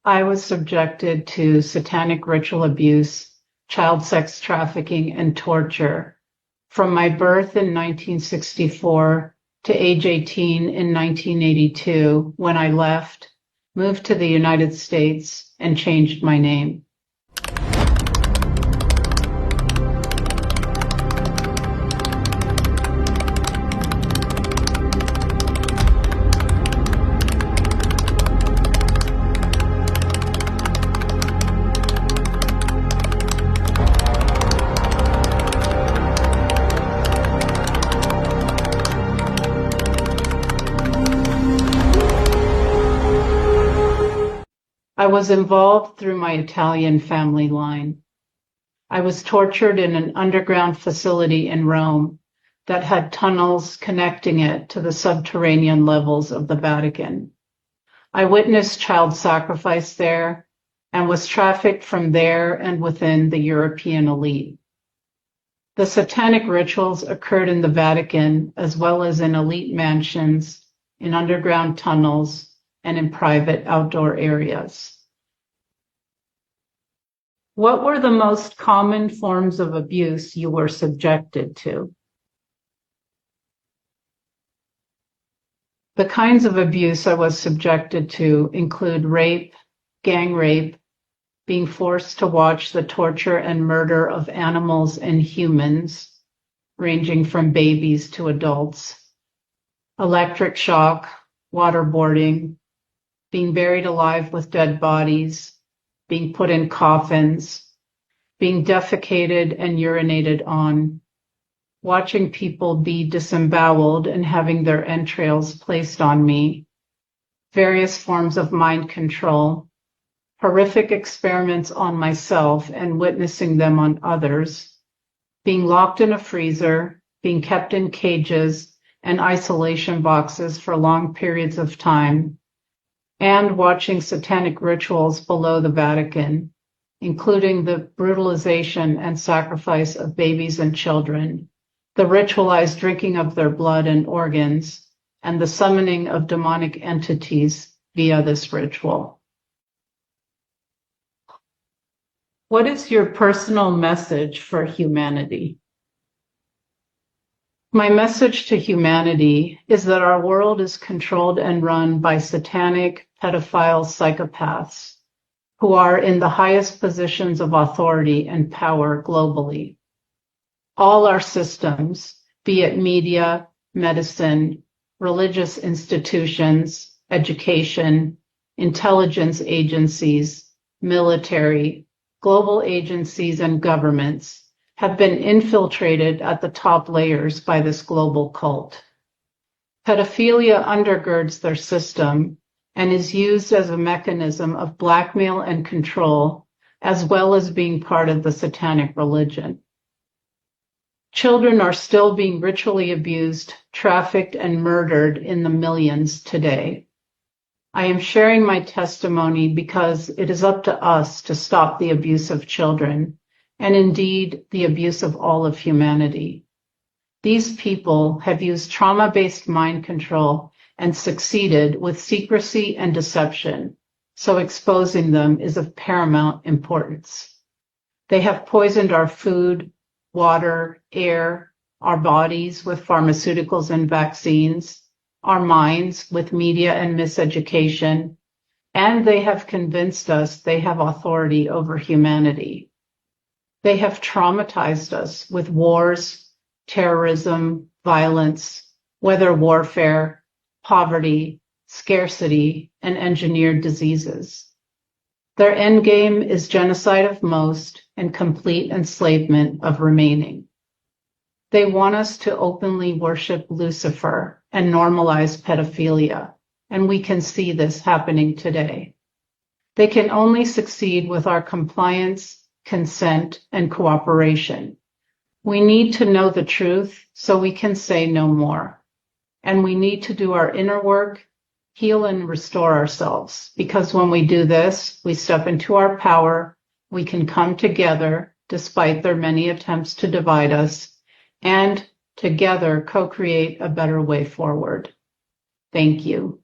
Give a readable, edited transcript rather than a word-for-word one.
I was subjected to satanic ritual abuse, child sex trafficking, and torture from my birth in 1964 to age 18 in 1982 when I left, moved to the United States, and changed my name. I was involved through my Italian family line. I was tortured in an underground facility in Rome that had tunnels connecting it to the subterranean levels of the Vatican. I witnessed child sacrifice there and was trafficked from there and within the European elite. The satanic rituals occurred in the Vatican as well as in elite mansions, in underground tunnels, and in private outdoor areas. What were the most common forms of abuse you were subjected to? The kinds of abuse I was subjected to include rape, gang rape, being forced to watch the torture and murder of animals and humans, ranging from babies to adults, electric shock, waterboarding, being buried alive with dead bodies, being put in coffins, being defecated and urinated on, watching people be disemboweled and having their entrails placed on me, various forms of mind control, horrific experiments on myself and witnessing them on others, being locked in a freezer, being kept in cages and isolation boxes for long periods of time, and watching satanic rituals below the Vatican, including the brutalization and sacrifice of babies and children, the ritualized drinking of their blood and organs, and the summoning of demonic entities via this ritual. What is your personal message for humanity? My message to humanity is that our world is controlled and run by satanic, pedophile psychopaths who are in the highest positions of authority and power globally. All our systems, be it media, medicine, religious institutions, education, intelligence agencies, military, global agencies, and governments, have been infiltrated at the top layers by this global cult. Pedophilia undergirds their system and is used as a mechanism of blackmail and control, as well as being part of the satanic religion. Children are still being ritually abused, trafficked, and murdered in the millions today. I am sharing my testimony because it is up to us to stop the abuse of children, and indeed the abuse of all of humanity. These people have used trauma-based mind control and succeeded with secrecy and deception, so exposing them is of paramount importance. They have poisoned our food, water, air, our bodies with pharmaceuticals and vaccines, our minds with media and miseducation, and they have convinced us they have authority over humanity. They have traumatized us with wars, terrorism, violence, weather warfare, poverty, scarcity, and engineered diseases. Their endgame is genocide of most and complete enslavement of remaining. They want us to openly worship Lucifer and normalize pedophilia, and we can see this happening today. They can only succeed with our compliance, consent, and cooperation. We need to know the truth so we can say no more. And we need to do our inner work, heal and restore ourselves, because when we do this, we step into our power, we can come together despite their many attempts to divide us, and together co-create a better way forward. Thank you.